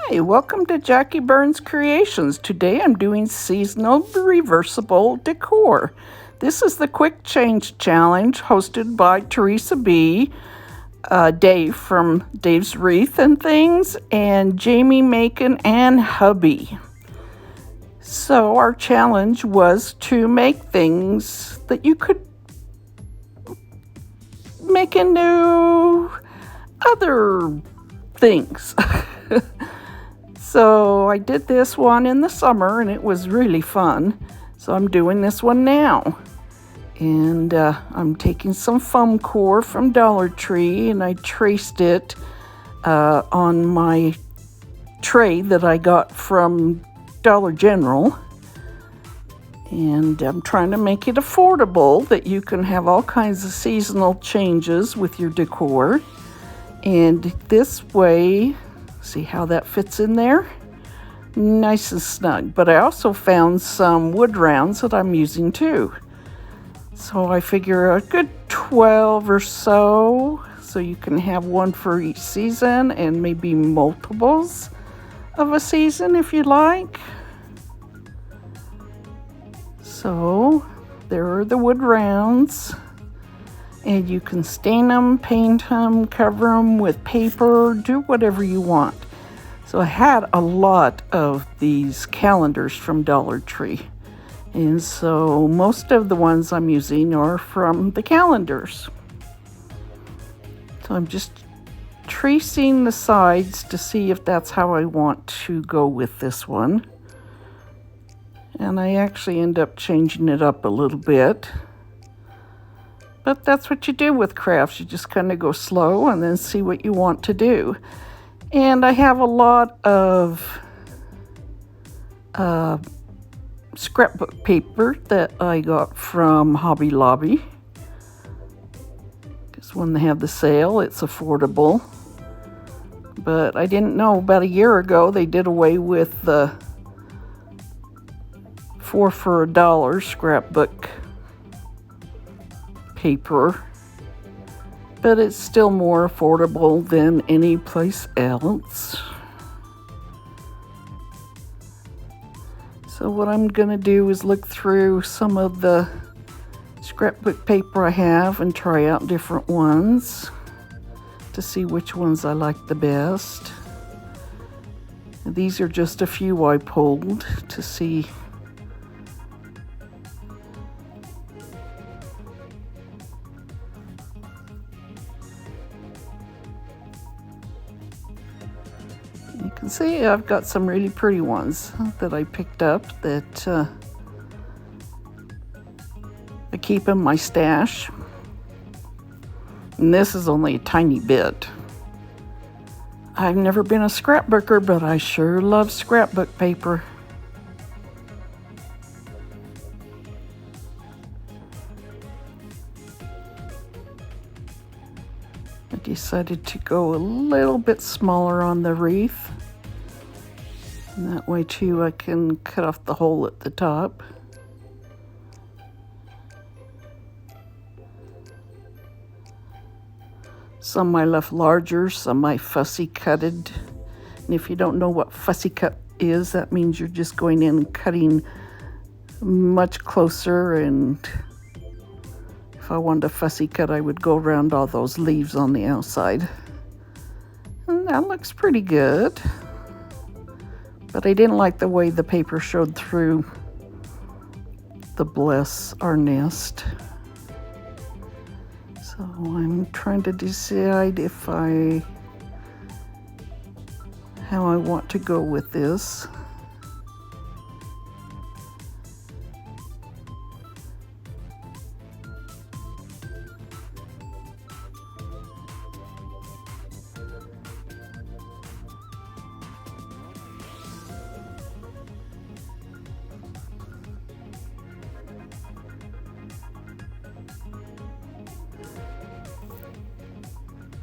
Hi, welcome to Jackieburnscreations. Today I'm doing seasonal reversible decor. This is the quick change challenge hosted by Theresa B, Dave from Dave's Wreath and Things, and Jamie, Makin, and hubby. So our challenge was to make things that you could make into other things. So I did this one in the summer and it was really fun. So I'm doing this one now. And I'm taking some foam core from Dollar Tree and I traced it on my tray that I got from Dollar General. And I'm trying to make it affordable that you can have all kinds of seasonal changes with your decor. And this way, see how that fits in there? Nice and snug. But I also found some wood rounds that I'm using too. So I figure a good 12 or so you can have one for each season and maybe multiples of a season if you like. So there are the wood rounds. And you can stain them, paint them, cover them with paper, do whatever you want. So I had a lot of these calendars from Dollar Tree. And so most of the ones I'm using are from the calendars. So I'm just tracing the sides to see if that's how I want to go with this one. And I actually end up changing it up a little bit. But that's what you do with crafts. You just kind of go slow and then see what you want to do. And I have a lot of scrapbook paper that I got from Hobby Lobby. Because when they have the sale, it's affordable. But I didn't know about a year ago they did away with the 4 for $1 scrapbook paper, but it's still more affordable than any place else. So what I'm gonna do is look through some of the scrapbook paper I have and try out different ones to see which ones I like the best. These are just a few I pulled to see. You can see I've got some really pretty ones that I picked up that I keep in my stash. And this is only a tiny bit. I've never been a scrapbooker, but I sure love scrapbook paper. I decided to go a little bit smaller on the wreath. And that way too I can cut off the hole at the top. Some I left larger, some I fussy cutted. And if you don't know what fussy cut is, that means you're just going in and cutting much closer, and if I wanted a fussy cut, I would go around all those leaves on the outside. And that looks pretty good. But I didn't like the way the paper showed through the bless our nest. So I'm trying to decide how I want to go with this.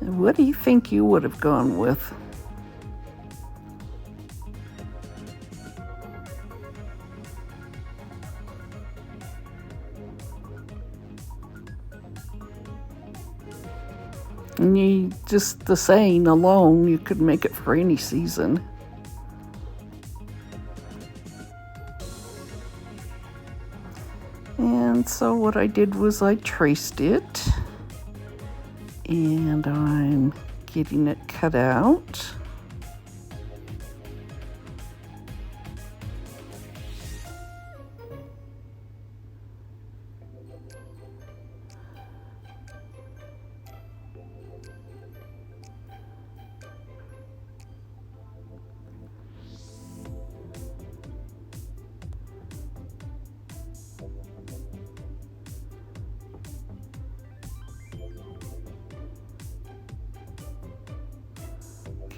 What do you think you would have gone with? And just the saying alone, you could make it for any season. And so what I did was I traced it, and I'm getting it cut out.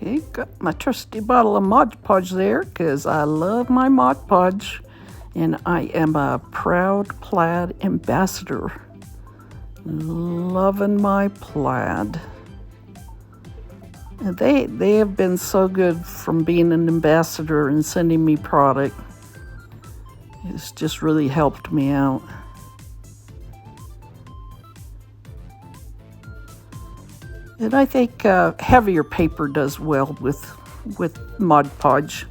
Okay, got my trusty bottle of Mod Podge there because I love my Mod Podge, and I am a proud Plaid ambassador. Loving my Plaid. And they have been so good from being an ambassador and sending me product. It's just really helped me out. And I think heavier paper does well with Mod Podge.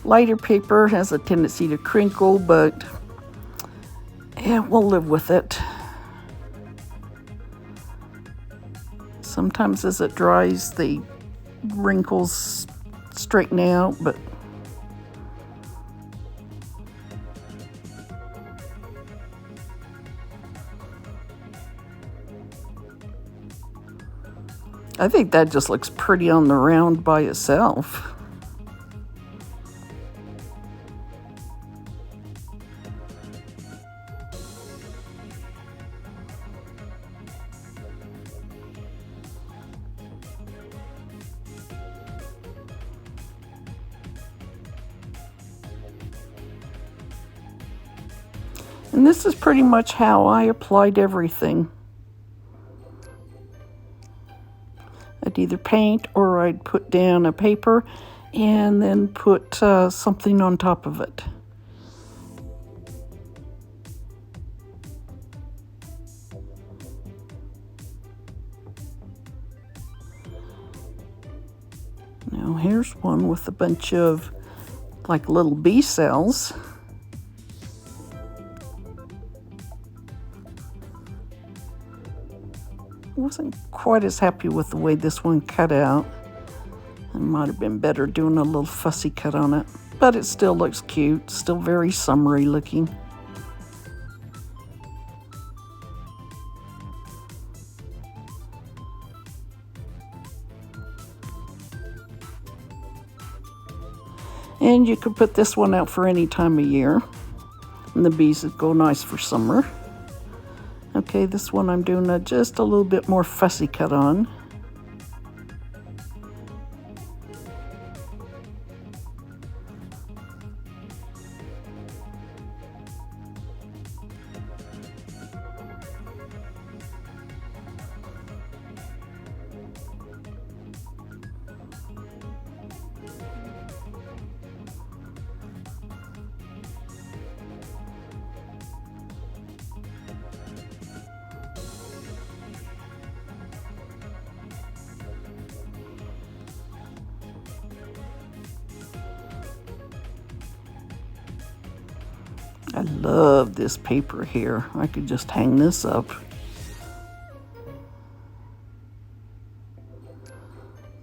Lighter paper has a tendency to crinkle, but yeah, we'll live with it. Sometimes as it dries, the wrinkles straighten out, but I think that just looks pretty on the round by itself. And this is pretty much how I applied everything. I'd either paint or I'd put down a paper and then put something on top of it. Now here's one with a bunch of like little bee cells. Wasn't quite as happy with the way this one cut out. It might have been better doing a little fussy cut on it, but it still looks cute, still very summery looking. And you could put this one out for any time of year, and the bees would go nice for summer. Okay, this one I'm doing just a little bit more fussy cut on. I love this paper here. I could just hang this up.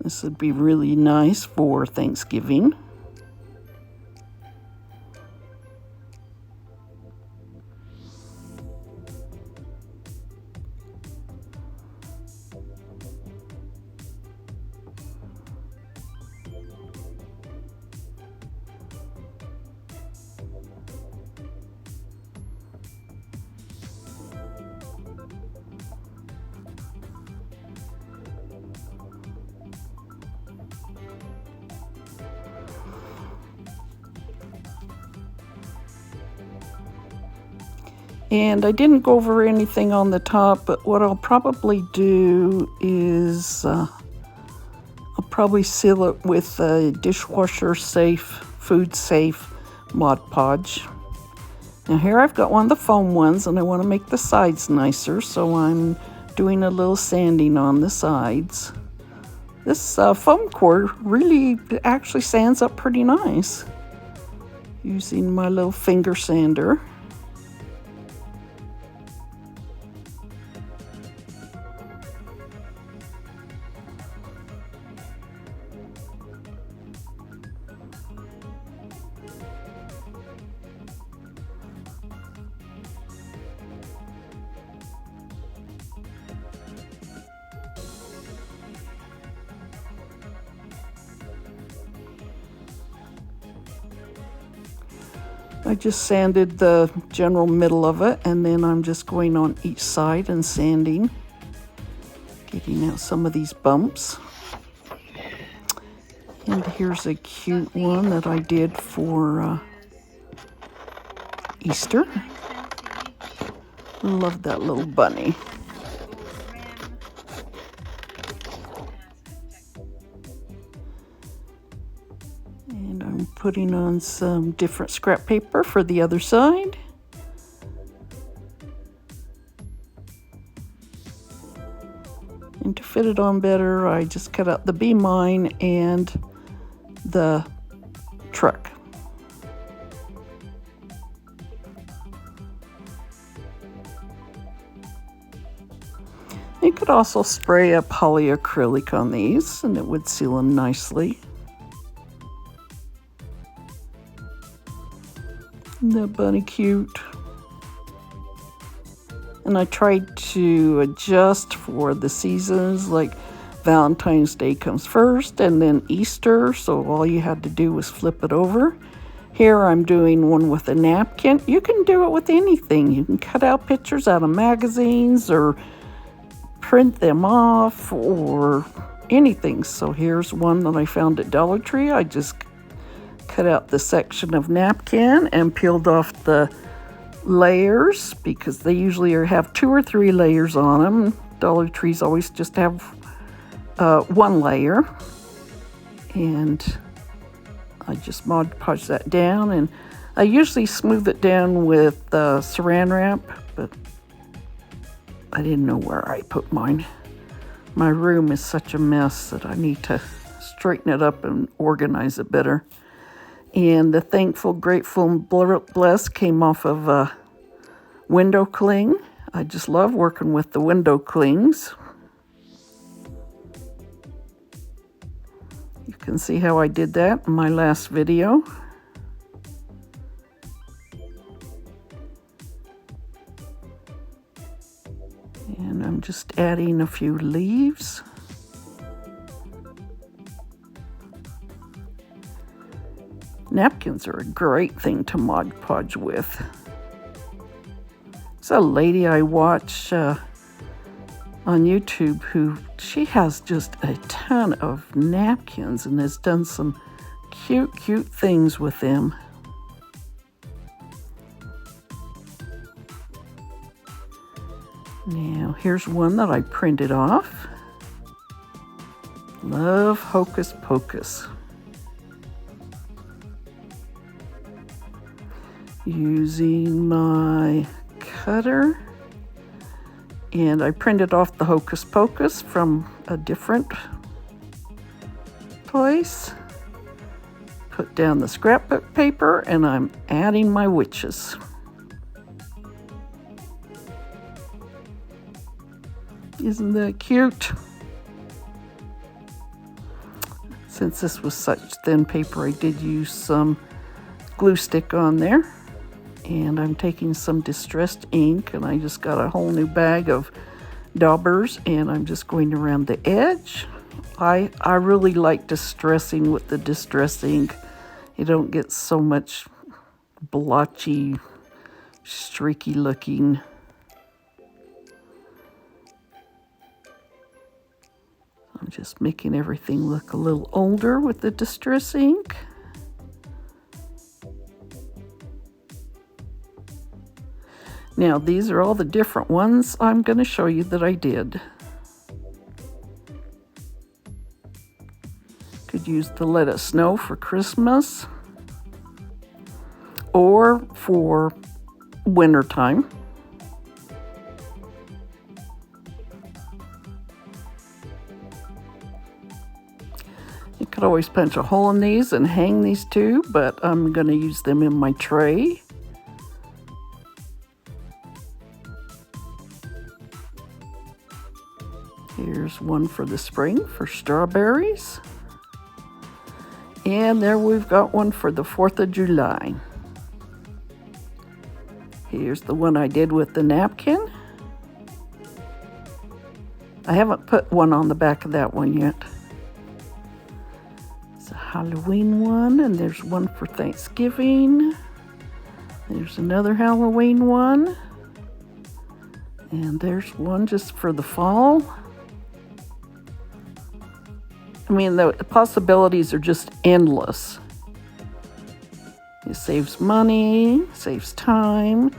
This would be really nice for Thanksgiving. And I didn't go over anything on the top, but what I'll probably do is I'll probably seal it with a dishwasher safe, food safe Mod Podge. Now here I've got one of the foam ones, and I want to make the sides nicer, so I'm doing a little sanding on the sides. This foam core really actually sands up pretty nice using my little finger sander. I just sanded the general middle of it, and then I'm just going on each side and sanding, getting out some of these bumps. And here's a cute one that I did for Easter. Love that little bunny. And I'm putting on some different scrap paper for the other side. And to fit it on better, I just cut out the B-line and the truck. You could also spray a polyacrylic on these and it would seal them nicely. Isn't that bunny cute? And I tried to adjust for the seasons, like Valentine's Day comes first and then Easter, so all you had to do was flip it over. Here I'm doing one with a napkin. You can do it with anything. You can cut out pictures out of magazines or print them off or anything. So here's one that I found at Dollar Tree. I just cut out the section of napkin and peeled off the layers because they usually have 2 or 3 layers on them. Dollar Trees always just have 1 layer. And I just Mod Podge that down, and I usually smooth it down with saran wrap, but I didn't know where I put mine. My room is such a mess that I need to straighten it up and organize it better. And the Thankful, Grateful, and Blessed came off of a window cling. I just love working with the window clings. You can see how I did that in my last video. And I'm just adding a few leaves. Napkins are a great thing to Mod Podge with. There's a lady I watch on YouTube who she has just a ton of napkins and has done some cute things with them. Now here's one that I printed off. Love Hocus Pocus. Using my cutter, and I printed off the Hocus Pocus from a different place. Put down the scrapbook paper, and I'm adding my witches. Isn't that cute? Since this was such thin paper, I did use some glue stick on there. And I'm taking some distressed ink, and I just got a whole new bag of daubers, and I'm just going around the edge. I really like distressing with the distress ink. You don't get so much blotchy, streaky looking. I'm just making everything look a little older with the distress ink. Now, these are all the different ones I'm going to show you that I did. Could use the Let It Snow for Christmas or for wintertime. You could always punch a hole in these and hang these too, but I'm going to use them in my tray. Here's one for the spring for strawberries. And there we've got one for the 4th of July. Here's the one I did with the napkin. I haven't put one on the back of that one yet. It's a Halloween one, and there's one for Thanksgiving. There's another Halloween one. And there's one just for the fall. I mean, the possibilities are just endless. It saves money, saves time.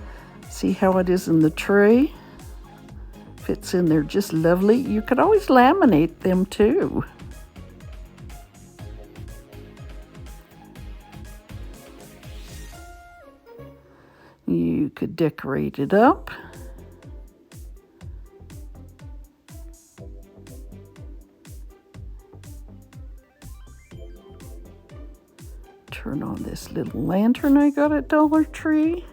See how it is in the tray? Fits in there just lovely. You could always laminate them too. You could decorate it up. Turn on this little lantern I got at Dollar Tree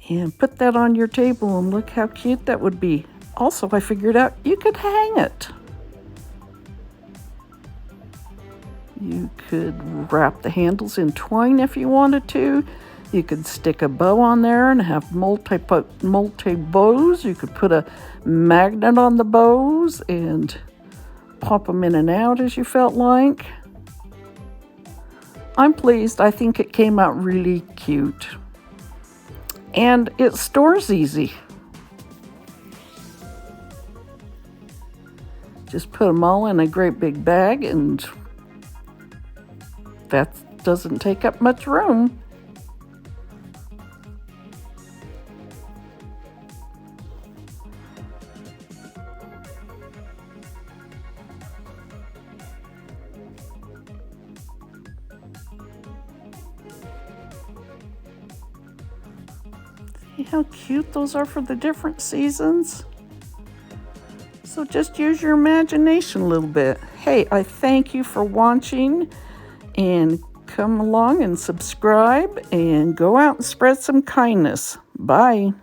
and put that on your table, and look how cute that would be. Also, I figured out you could hang it. You could wrap the handles in twine if you wanted to. You could stick a bow on there and have multi bows. You could put a magnet on the bows and pop them in and out as you felt like. I'm pleased. I think it came out really cute. And it stores easy. Just put them all in a great big bag, and that doesn't take up much room. See how cute those are for the different seasons? So just use your imagination a little bit. Hey, I thank you for watching, and come along and subscribe and go out and spread some kindness. Bye.